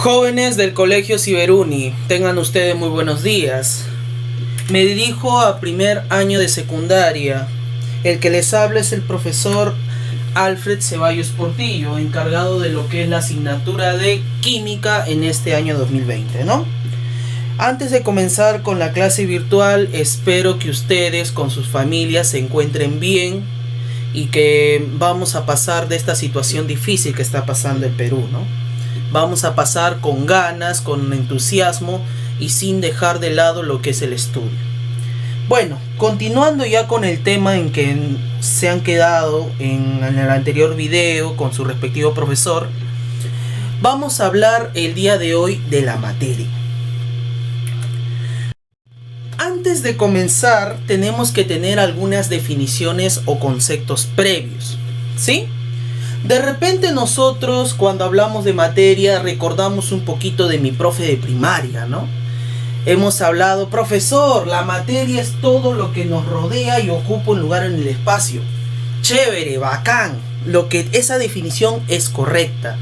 Jóvenes del Colegio Ciberuni, tengan ustedes muy buenos días. Me dirijo a primer año de secundaria. El que les habla es el profesor Alfred Ceballos Portillo, encargado de lo que es la asignatura de Química en este año 2020, ¿no? Antes de comenzar con la clase virtual, espero que ustedes con sus familias se encuentren bien y que vamos a pasar de esta situación difícil que está pasando en Perú, ¿no? Vamos a pasar con ganas, con entusiasmo y sin dejar de lado lo que es el estudio. Bueno, continuando ya con el tema en que se han quedado en el anterior video con su respectivo profesor, vamos a hablar el día de hoy de la materia. Antes de comenzar, tenemos que tener algunas definiciones o conceptos previos, ¿sí? De repente nosotros cuando hablamos de materia recordamos un poquito de mi profe de primaria, ¿no? Hemos hablado, profesor, la materia es todo lo que nos rodea y ocupa un lugar en el espacio. Chévere, bacán, esa definición es correcta.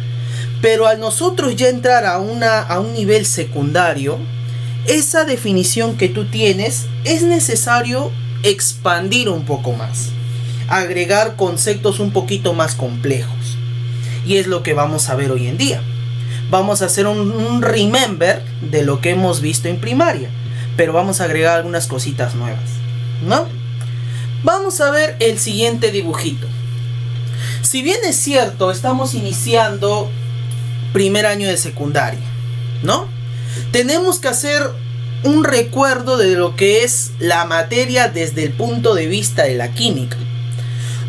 Pero al nosotros ya entrar a un nivel secundario, esa definición que tú tienes es necesario expandir un poco más, agregar conceptos un poquito más complejos, y es lo que vamos a ver hoy en día. Vamos a hacer un remember de lo que hemos visto en primaria, pero vamos a agregar algunas cositas nuevas, ¿no? Vamos a ver el siguiente dibujito. Si bien es cierto, estamos iniciando primer año de secundaria, ¿no? Tenemos que hacer un recuerdo de lo que es la materia desde el punto de vista de la química.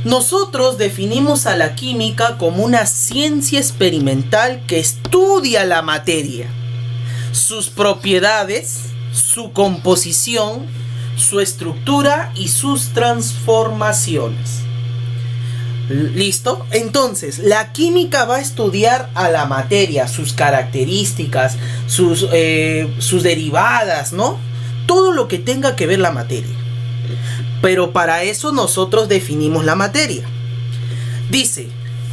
Nosotros definimos a la química como una ciencia experimental que estudia la materia, sus propiedades, su composición, su estructura y sus transformaciones. ¿Listo? Entonces, la química va a estudiar a la materia, sus características, sus derivadas, ¿no? Todo lo que tenga que ver la materia. Pero para eso nosotros definimos la materia. Dice,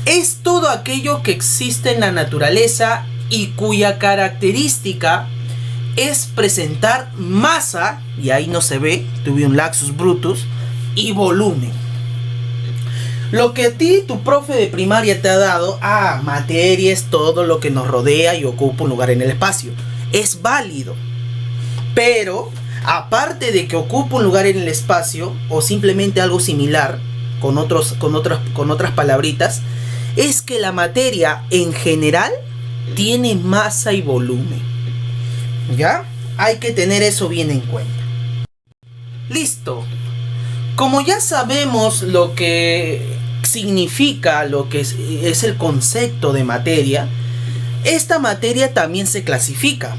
es todo aquello que existe en la naturaleza y cuya característica es presentar masa, y ahí no se ve, tuve un lapsus brutus, y volumen. Lo que a ti, tu profe de primaria te ha dado, materia es todo lo que nos rodea y ocupa un lugar en el espacio. Es válido, pero aparte de que ocupa un lugar en el espacio o simplemente algo similar con otras palabritas, es que la materia en general tiene masa y volumen. ¿Ya? Hay que tener eso bien en cuenta. Listo. Como ya sabemos lo que significa, lo que es el concepto de materia, esta materia también se clasifica.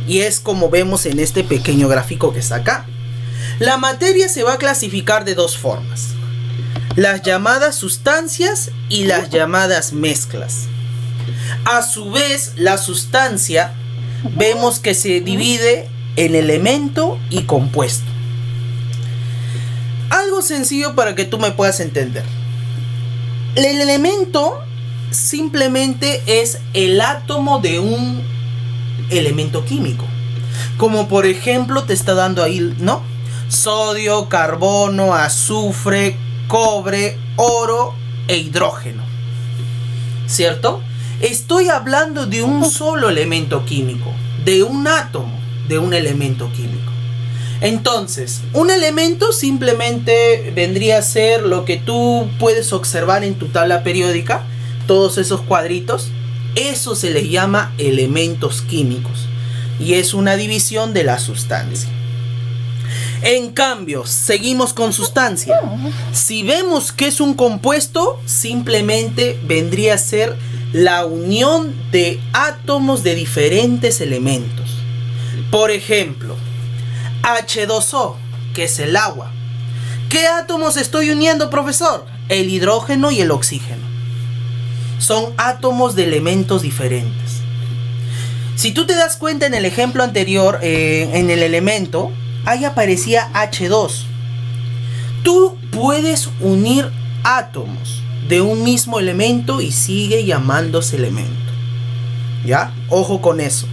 Y es como vemos en este pequeño gráfico que está acá. La materia se va a clasificar de dos formas: las llamadas sustancias y las llamadas mezclas. A su vez, la sustancia vemos que se divide en elemento y compuesto. Algo sencillo para que tú me puedas entender. El elemento simplemente es el átomo de un elemento químico, como por ejemplo te está dando ahí, ¿no? Sodio, carbono, azufre, cobre, oro e hidrógeno, ¿cierto? Estoy hablando de un solo elemento químico, de un átomo de un elemento químico. Entonces, un elemento simplemente vendría a ser lo que tú puedes observar en tu tabla periódica, todos esos cuadritos. Eso se les llama elementos químicos y es una división de la sustancia. En cambio, seguimos con sustancia. Si vemos que es un compuesto, simplemente vendría a ser la unión de átomos de diferentes elementos. Por ejemplo, H2O, que es el agua. ¿Qué átomos estoy uniendo, profesor? El hidrógeno y el oxígeno. Son átomos de elementos diferentes. Si tú te das cuenta en el ejemplo anterior, en el elemento, ahí aparecía H2. Tú puedes unir átomos de un mismo elemento y sigue llamándose elemento. ¿Ya? Ojo con eso.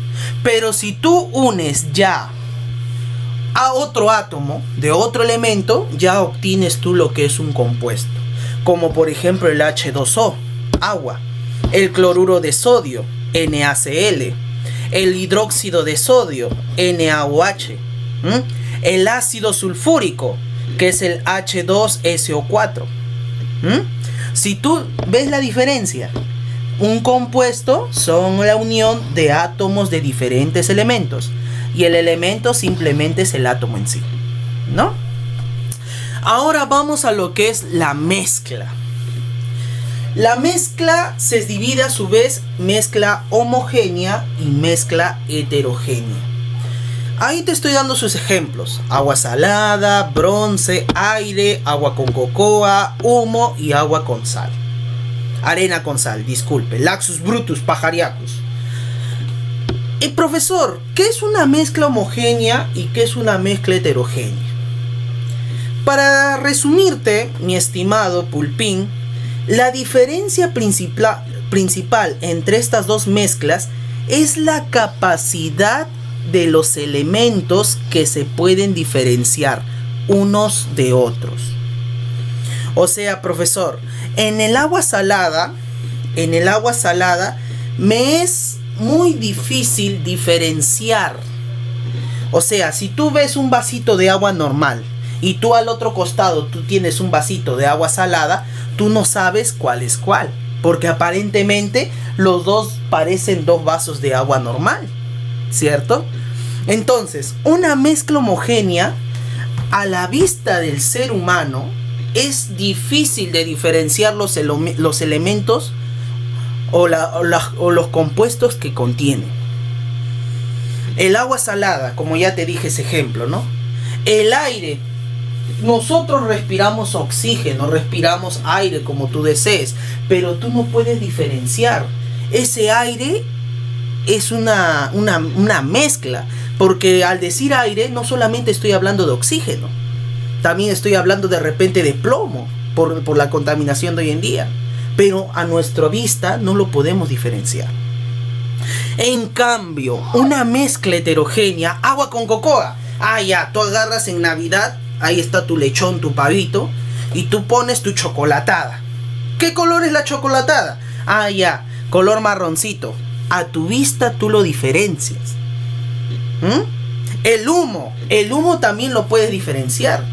Pero si tú unes ya a otro átomo de otro elemento, ya obtienes tú lo que es un compuesto. Como por ejemplo el H2O, agua, el cloruro de sodio, NaCl, el hidróxido de sodio, NaOH, el ácido sulfúrico, que es el H2SO4. Si tú ves la diferencia, un compuesto son la unión de átomos de diferentes elementos y el elemento simplemente es el átomo en sí, ¿no? Ahora vamos a lo que es la mezcla. La mezcla se divide a su vez mezcla homogénea y mezcla heterogénea. Ahí te estoy dando sus ejemplos: agua salada, bronce, aire, agua con cocoa, humo y agua con sal. Arena con sal, disculpe, laxus brutus pajariacus. Profesor, ¿qué es una mezcla homogénea y qué es una mezcla heterogénea? Para resumirte, mi estimado Pulpín, la diferencia principal entre estas dos mezclas es la capacidad de los elementos que se pueden diferenciar unos de otros. O sea, profesor, en el agua salada me es muy difícil diferenciar. O sea, si tú ves un vasito de agua normal y tú al otro costado tú tienes un vasito de agua salada, tú no sabes cuál es cuál, porque aparentemente los dos parecen dos vasos de agua normal, ¿cierto? Entonces, una mezcla homogénea a la vista del ser humano es difícil de diferenciar los elementos o los compuestos que contiene. El agua salada, como ya te dije ese ejemplo, ¿no? El aire, nosotros respiramos oxígeno, respiramos aire como tú desees, pero tú no puedes diferenciar. Ese aire es una mezcla, porque al decir aire no solamente estoy hablando de oxígeno, también estoy hablando de repente de plomo por la contaminación de hoy en día, pero a nuestra vista no lo podemos diferenciar. En cambio, una mezcla heterogénea, agua con cocoa, ya, tú agarras en Navidad, ahí está tu lechón, tu pavito, y tú pones tu chocolatada. ¿Qué color es la chocolatada? Ya, color marroncito. A tu vista tú lo diferencias. El humo también lo puedes diferenciar,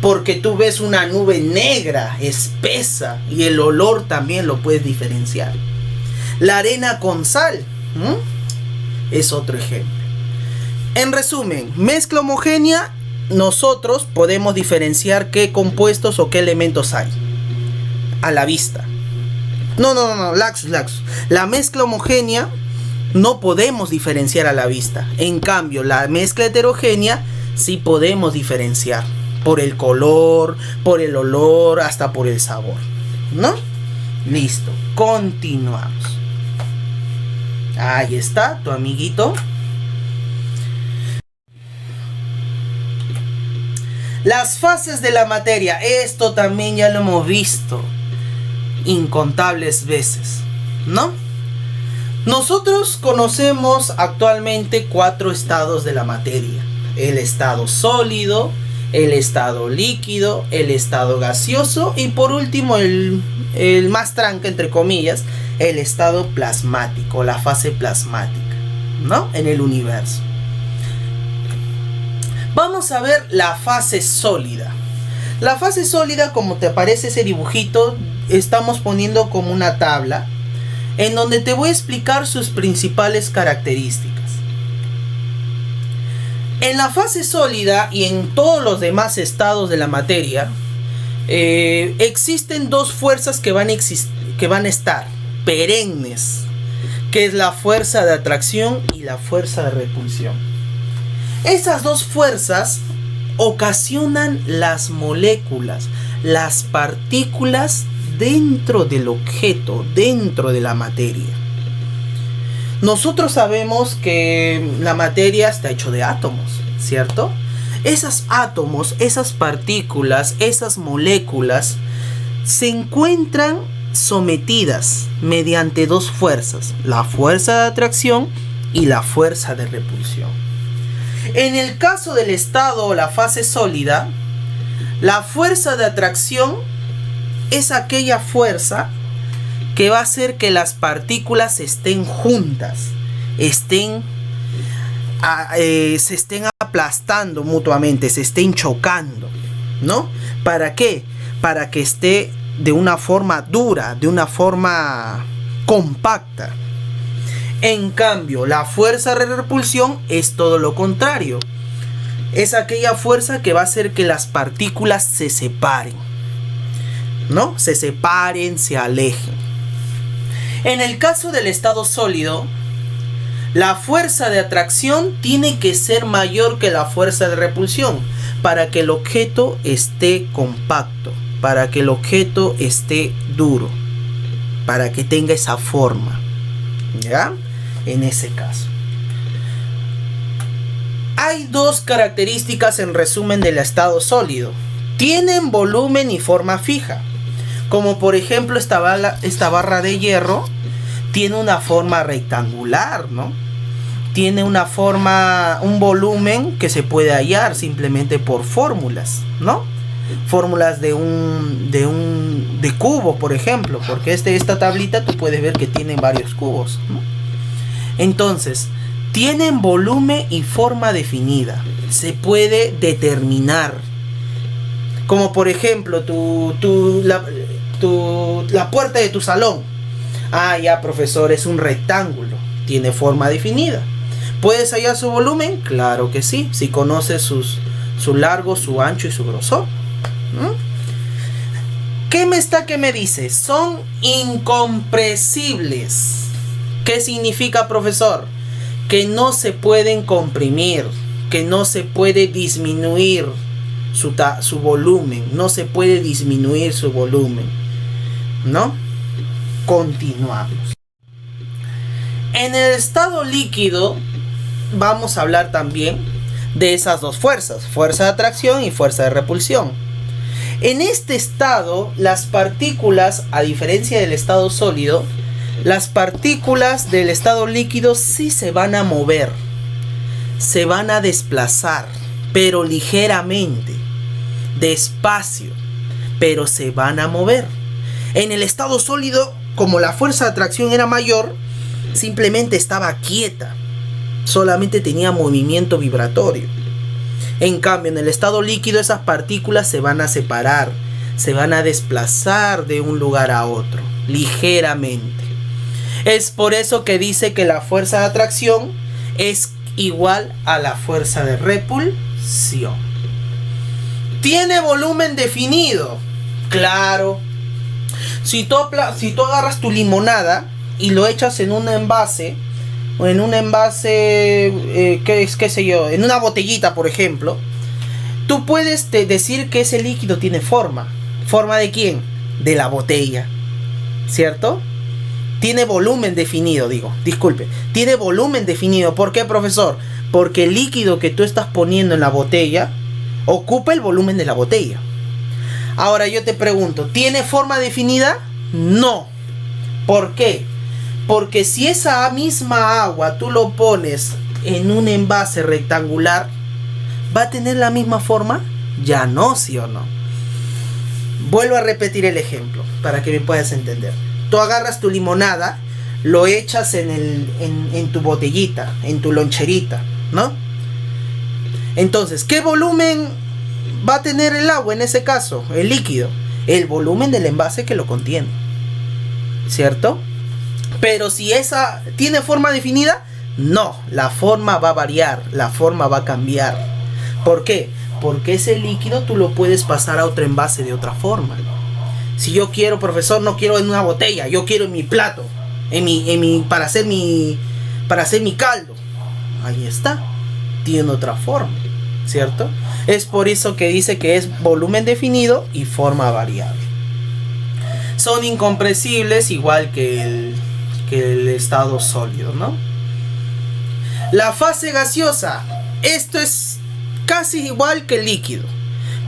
porque tú ves una nube negra, espesa, y el olor también lo puedes diferenciar. La arena con sal es otro ejemplo. En resumen, mezcla homogénea, nosotros podemos diferenciar qué compuestos o qué elementos hay a la vista. No, laxus. La mezcla homogénea no podemos diferenciar a la vista. En cambio, la mezcla heterogénea sí podemos diferenciar por el color, por el olor, hasta por el sabor, ¿no? Listo, continuamos. Ahí está tu amiguito. Las fases de la materia, esto también ya lo hemos visto incontables veces, ¿no? Nosotros conocemos actualmente 4 estados de la materia: el estado sólido, el estado líquido, el estado gaseoso y por último el más tranca, entre comillas, el estado plasmático, la fase plasmática, ¿no? En el universo. Vamos a ver la fase sólida. La fase sólida, como te aparece ese dibujito, estamos poniendo como una tabla en donde te voy a explicar sus principales características. En la fase sólida y en todos los demás estados de la materia, existen dos fuerzas que van a estar perennes, que es la fuerza de atracción y la fuerza de repulsión. Esas dos fuerzas ocasionan las moléculas, las partículas dentro del objeto, dentro de la materia. Nosotros sabemos que la materia está hecho de átomos, ¿cierto? Esos átomos, esas partículas, esas moléculas se encuentran sometidas mediante dos fuerzas, la fuerza de atracción y la fuerza de repulsión. En el caso del estado o la fase sólida, la fuerza de atracción es aquella fuerza que va a hacer que las partículas estén juntas, se estén aplastando mutuamente, se estén chocando, ¿no? ¿Para qué? Para que esté de una forma dura, de una forma compacta. En cambio, la fuerza de repulsión es todo lo contrario. Es aquella fuerza que va a hacer que las partículas se separen, ¿no? Se separen, se alejen. En el caso del estado sólido, la fuerza de atracción tiene que ser mayor que la fuerza de repulsión para que el objeto esté compacto, para que el objeto esté duro, para que tenga esa forma, ¿ya? En ese caso. Hay dos características en resumen del estado sólido. Tienen volumen y forma fija. Como por ejemplo esta barra de hierro tiene una forma rectangular, ¿no? Tiene una forma, un volumen que se puede hallar simplemente por fórmulas, ¿no? Fórmulas de cubos, por ejemplo, porque esta tablita tú puedes ver que tiene varios cubos, ¿no? Entonces, tienen volumen y forma definida. Se puede determinar. Como por ejemplo, la puerta de tu salón. Ah, ya, profesor, es un rectángulo. Tiene forma definida. ¿Puedes hallar su volumen? Claro que sí. Si conoces su largo, su ancho y su grosor. ¿Qué me dice? Son incompresibles. ¿Qué significa, profesor? Que no se pueden comprimir, que no se puede disminuir su volumen, no se puede disminuir su volumen, ¿no? Continuamos. En el estado líquido vamos a hablar también de esas dos fuerzas, fuerza de atracción y fuerza de repulsión. En este estado, las partículas, a diferencia del estado sólido, las partículas del estado líquido sí se van a mover, se van a desplazar, pero ligeramente, despacio, pero se van a mover. En el estado sólido, como la fuerza de atracción era mayor, simplemente estaba quieta, solamente tenía movimiento vibratorio. En cambio, en el estado líquido, esas partículas se van a separar, se van a desplazar de un lugar a otro, ligeramente. Es por eso que dice que la fuerza de atracción es igual a la fuerza de repulsión. ¿Tiene volumen definido? Claro. Si tú agarras tu limonada y lo echas en un envase, o en un envase, qué sé yo, en una botellita, por ejemplo, tú puedes decir que ese líquido tiene forma. ¿Forma de quién? De la botella, ¿cierto? Tiene volumen definido, disculpe. Tiene volumen definido. ¿Por qué, profesor? Porque el líquido que tú estás poniendo en la botella ocupa el volumen de la botella. Ahora yo te pregunto, ¿tiene forma definida? No. ¿Por qué? Porque si esa misma agua tú lo pones en un envase rectangular, ¿va a tener la misma forma? Ya no, ¿sí o no? Vuelvo a repetir el ejemplo para que me puedas entender. Tú agarras tu limonada, lo echas en tu botellita, en tu loncherita, ¿no? Entonces, ¿qué volumen va a tener el agua en ese caso? El líquido. El volumen del envase que lo contiene, ¿cierto? Pero si esa tiene forma definida, no, la forma va a variar, la forma va a cambiar. ¿Por qué? Porque ese líquido tú lo puedes pasar a otro envase de otra forma. Si yo quiero, profesor, no quiero en una botella, yo quiero en mi plato, para hacer mi caldo. Ahí está, tiene otra forma, ¿cierto? Es por eso que dice que es volumen definido y forma variable. Son incompresibles igual que el estado sólido, ¿no? La fase gaseosa, esto es casi igual que el líquido,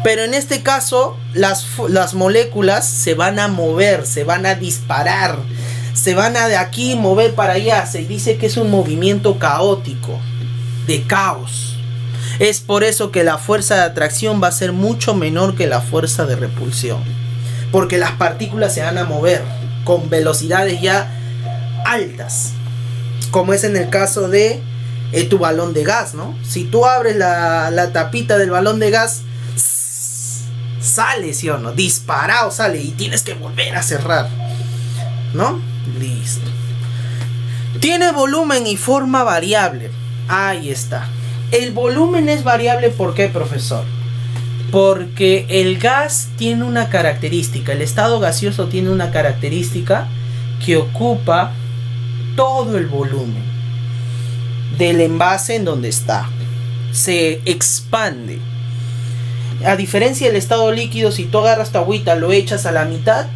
Pero en este caso, las moléculas se van a mover, se van a disparar, se van a de aquí mover para allá. Se dice que es un movimiento caótico, de caos. Es por eso que la fuerza de atracción va a ser mucho menor que la fuerza de repulsión. Porque las partículas se van a mover con velocidades ya altas. Como es en el caso de tu balón de gas, ¿no? Si tú abres la tapita del balón de gas, sale, ¿sí o no? Disparado sale y tienes que volver a cerrar, ¿no? Listo. Tiene volumen y forma variable. Ahí está. El volumen es variable, ¿por qué, profesor? Porque el gas tiene una característica, el estado gaseoso tiene una característica que ocupa todo el volumen del envase en donde está. Se expande. A diferencia del estado líquido, si tú agarras tu agüita, lo echas a la mitad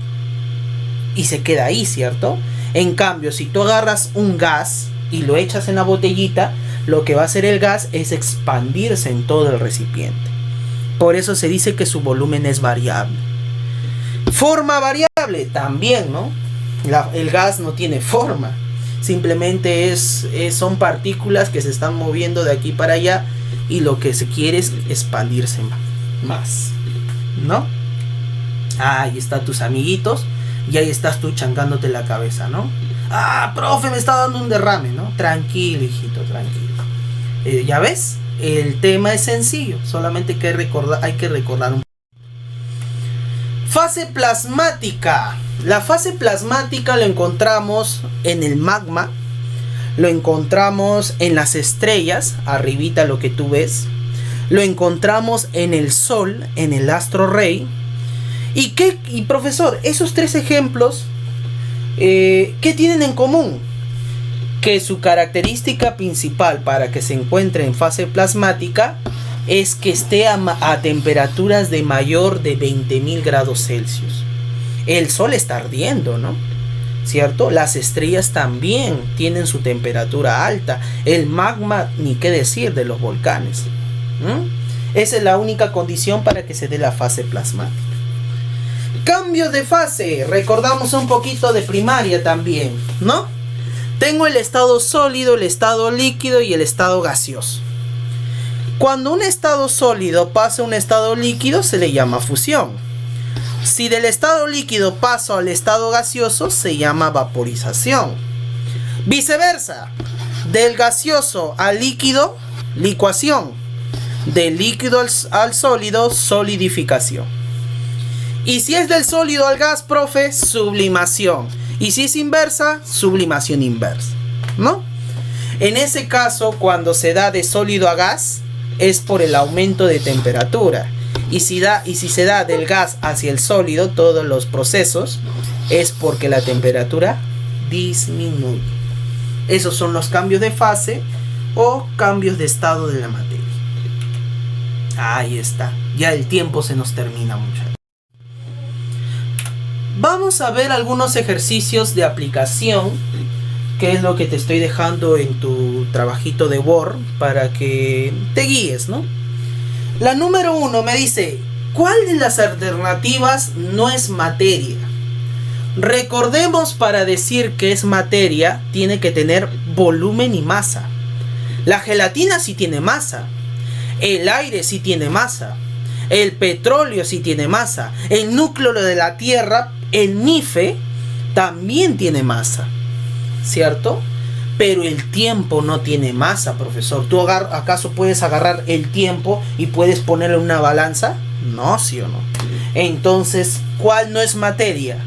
y se queda ahí, ¿cierto? En cambio, si tú agarras un gas y lo echas en la botellita, lo que va a hacer el gas es expandirse en todo el recipiente. Por eso se dice que su volumen es variable. Forma variable también, ¿no? El gas no tiene forma. Simplemente son partículas que se están moviendo de aquí para allá y lo que se quiere es expandirse más, ¿no? Ahí están tus amiguitos y ahí estás tú chancándote la cabeza, ¿no? Ah, profe, me está dando un derrame, ¿no? Tranquilo, hijito, tranquilo. ¿Ya ves? El tema es sencillo, solamente hay que recordar un poco. Fase plasmática. La fase plasmática lo encontramos en el magma, lo encontramos en las estrellas, arribita lo que tú ves, lo encontramos en el Sol, en el astro rey. Y profesor, esos tres ejemplos, ¿qué tienen en común? Que su característica principal para que se encuentre en fase plasmática es que esté a temperaturas de mayor de 20.000 grados Celsius. El Sol está ardiendo, ¿no? ¿Cierto? Las estrellas también tienen su temperatura alta. El magma, ni qué decir de los volcanes. Esa es la única condición para que se dé la fase plasmática. Cambios de fase. Recordamos un poquito de primaria también, ¿no? Tengo el estado sólido, el estado líquido y el estado gaseoso. Cuando un estado sólido pasa a un estado líquido se le llama fusión. Si del estado líquido paso al estado gaseoso se llama vaporización. Viceversa, del gaseoso al líquido, licuación. Del líquido al sólido, solidificación. Y si es del sólido al gas, profe, sublimación. Y si es inversa, sublimación inversa, ¿no? En ese caso, cuando se da de sólido a gas, es por el aumento de temperatura. Y si se da del gas hacia el sólido, todos los procesos, es porque la temperatura disminuye. Esos son los cambios de fase o cambios de estado de la materia. Ahí está. Ya el tiempo se nos termina, muchachos. Vamos a ver algunos ejercicios de aplicación, que es lo que te estoy dejando en tu trabajito de Word para que te guíes, ¿no? La número 1 me dice, ¿cuál de las alternativas no es materia? Recordemos, para decir que es materia, tiene que tener volumen y masa. La gelatina sí tiene masa. El aire sí tiene masa. El petróleo sí tiene masa. El núcleo de la Tierra, el NIFE, también tiene masa, ¿cierto? Pero el tiempo no tiene masa, profesor. ¿Tú acaso puedes agarrar el tiempo y puedes ponerlo en una balanza? No, ¿sí o no? Entonces, ¿cuál no es materia?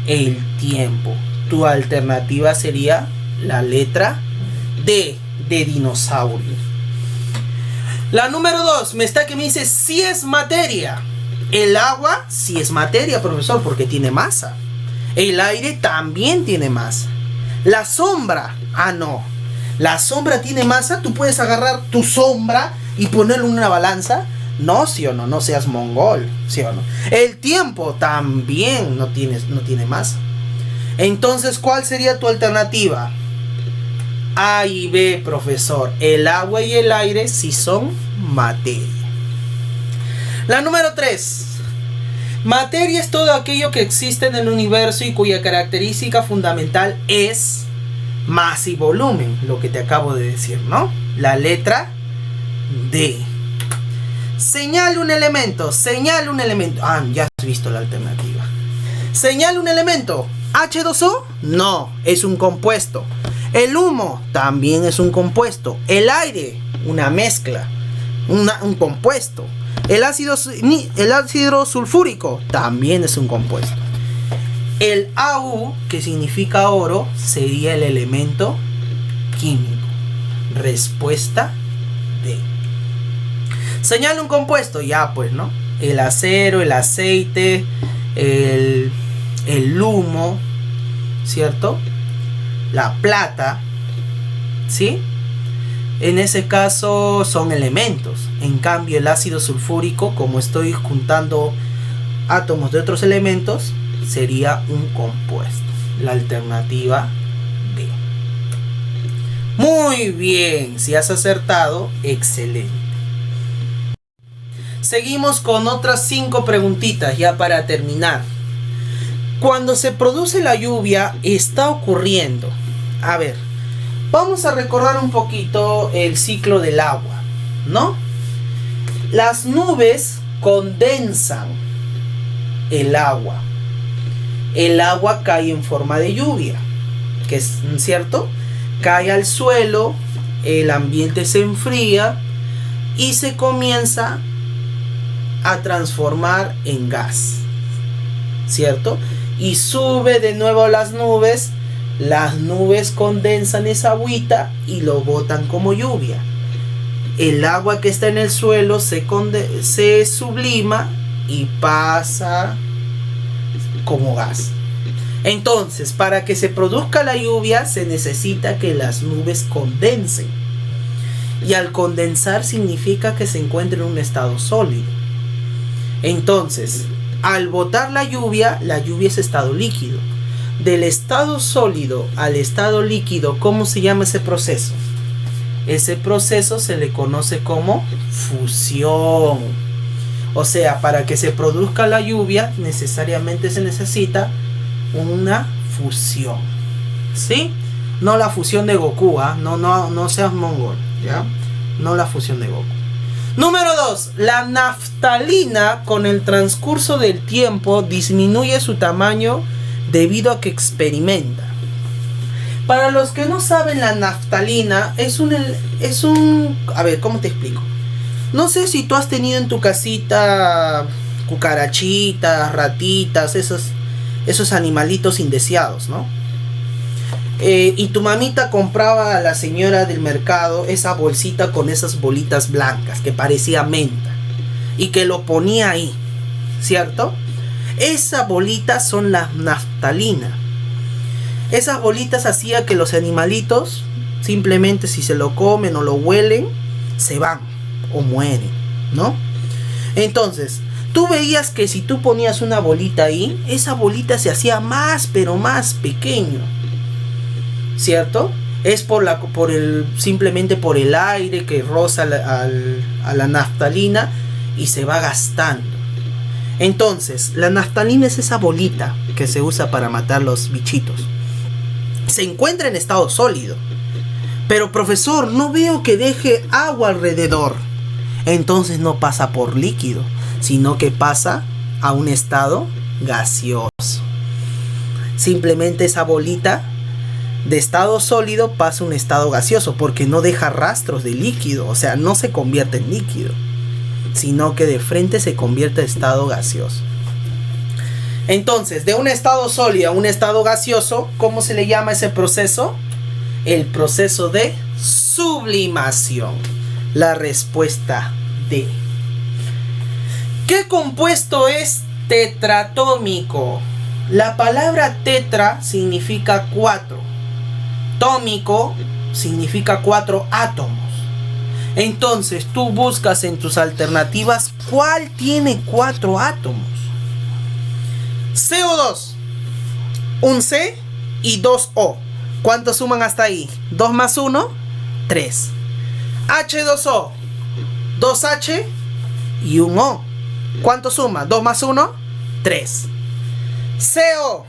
El tiempo. Tu alternativa sería la letra D, de dinosaurio. La número 2 me dice si es materia. El agua sí es materia, profesor, porque tiene masa. El aire también tiene masa. La sombra, no. La sombra tiene masa. ¿Tú puedes agarrar tu sombra y ponerlo en una balanza? No, ¿sí o no? No seas mongol, ¿sí o no? El tiempo también no tiene masa. Entonces, ¿cuál sería tu alternativa? A y B, profesor. El agua y el aire sí son materia. La número 3. Materia es todo aquello que existe en el universo y cuya característica fundamental es masa y volumen, lo que te acabo de decir, ¿no? La letra D. Señala un elemento, señala un elemento. Ah, ya has visto la alternativa. Señala un elemento. H2O, no, es un compuesto. El humo también es un compuesto. El aire, una mezcla, un compuesto. El ácido sulfúrico también es un compuesto. El Au, que significa oro, sería el elemento químico. Respuesta D. Señala un compuesto, ya pues, ¿no? El acero, el aceite, el humo, ¿cierto? La plata, ¿sí? En ese caso son elementos. En cambio, el ácido sulfúrico, como estoy juntando átomos de otros elementos, sería un compuesto. La alternativa D. Muy bien, si has acertado, excelente. Seguimos con otras 5 preguntitas ya para terminar. Cuando se produce la lluvia, está ocurriendo. A ver, vamos a recordar un poquito el ciclo del agua, ¿no? Las nubes condensan el agua. El agua cae en forma de lluvia, que es cierto, cae al suelo, el ambiente se enfría y se comienza a transformar en gas, ¿cierto? Y sube de nuevo a las nubes condensan esa agüita y lo botan como lluvia. El agua que está en el suelo se sublima y pasa como gas. Entonces, para que se produzca la lluvia se necesita que las nubes condensen. Y al condensar significa que se encuentra en un estado sólido. Entonces, al botar la lluvia es estado líquido. Del estado sólido al estado líquido, ¿cómo se llama ese proceso? Ese proceso se le conoce como fusión. O sea, para que se produzca la lluvia, necesariamente se necesita una fusión. ¿Sí? No la fusión de Goku, ¿ah? No seas mongol, ¿ya? No la fusión de Goku. Número 2. La naftalina con el transcurso del tiempo disminuye su tamaño debido a que experimenta. Para los que no saben, la naftalina es un... A ver, ¿cómo te explico? No sé si tú has tenido en tu casita cucarachitas, ratitas, esos animalitos indeseados, ¿no? Y tu mamita compraba a la señora del mercado esa bolsita con esas bolitas blancas que parecía menta y que lo ponía ahí, ¿cierto? Esas bolitas son la naftalina. Esas bolitas hacía que los animalitos simplemente, si se lo comen o lo huelen, se van o mueren, ¿no? Entonces, tú veías que si tú ponías una bolita ahí, esa bolita se hacía más, pero más pequeño, ¿cierto? Es simplemente por el aire que roza a la naftalina y se va gastando. Entonces, la naftalina es esa bolita que se usa para matar los bichitos. Se encuentra en estado sólido. Pero profesor, no veo que deje agua alrededor. Entonces no pasa por líquido, sino que pasa a un estado gaseoso. Simplemente esa bolita de estado sólido pasa a un estado gaseoso porque no deja rastros de líquido. O sea, no se convierte en líquido, sino que de frente se convierte en estado gaseoso. Entonces, de un estado sólido a un estado gaseoso, ¿cómo se le llama ese proceso? El proceso de sublimación. La respuesta D. ¿Qué compuesto es tetratómico? La palabra tetra significa 4. Tómico significa 4 átomos. Entonces tú buscas en tus alternativas cuál tiene 4 átomos. CO2, un C y 2 O. ¿Cuántos suman hasta ahí? 2 más 1, 3. H2O, 2H y un O. ¿Cuánto suma? 2 más 1, 3. CO,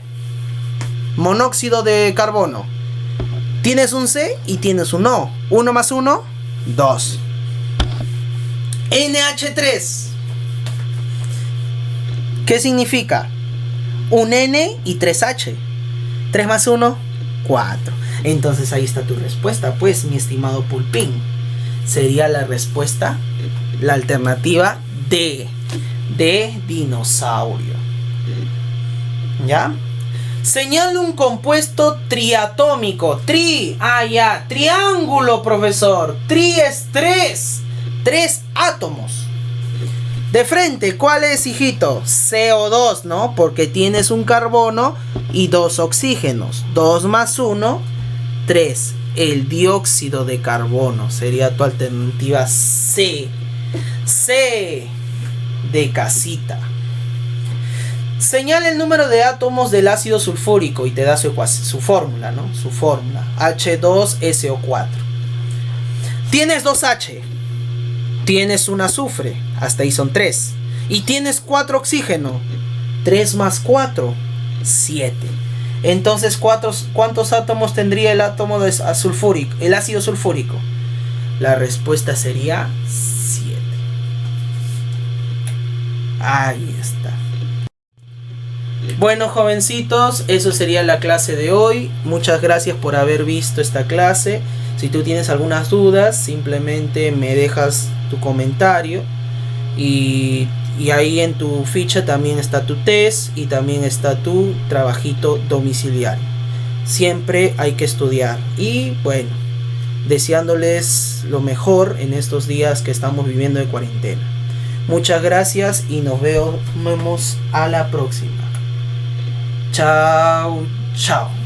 monóxido de carbono. Tienes un C y tienes un O. 1 más 1, 2. NH3. ¿Qué significa? Un N y 3H. 3 más 1, 4. Entonces ahí está tu respuesta, pues, mi estimado Pulpín. Sería la respuesta, la alternativa D, de dinosaurio. ¿Ya? Señala un compuesto triatómico. Triángulo, profesor. Tri es 3. 3 átomos. De frente, ¿cuál es, hijito? CO2, ¿no? Porque tienes un carbono y 2 oxígenos. 2 más 1, 3. El dióxido de carbono sería tu alternativa C. C de casita. Señala el número de átomos del ácido sulfúrico y te da su fórmula, ¿no? Su fórmula, H2SO4. Tienes 2H, tienes un azufre, hasta ahí son 3, y tienes 4 oxígeno. 3 más 4, 7. Entonces, ¿cuántos átomos tendría el átomo de sulfúrico, el ácido sulfúrico? La respuesta sería 7. Ahí está. Bueno, jovencitos, eso sería la clase de hoy. Muchas gracias por haber visto esta clase. Si tú tienes algunas dudas, simplemente me dejas tu comentario. Y ahí en tu ficha también está tu test y también está tu trabajito domiciliario. Siempre hay que estudiar. Y bueno, deseándoles lo mejor en estos días que estamos viviendo de cuarentena. Muchas gracias y nos vemos a la próxima. Chao, chao.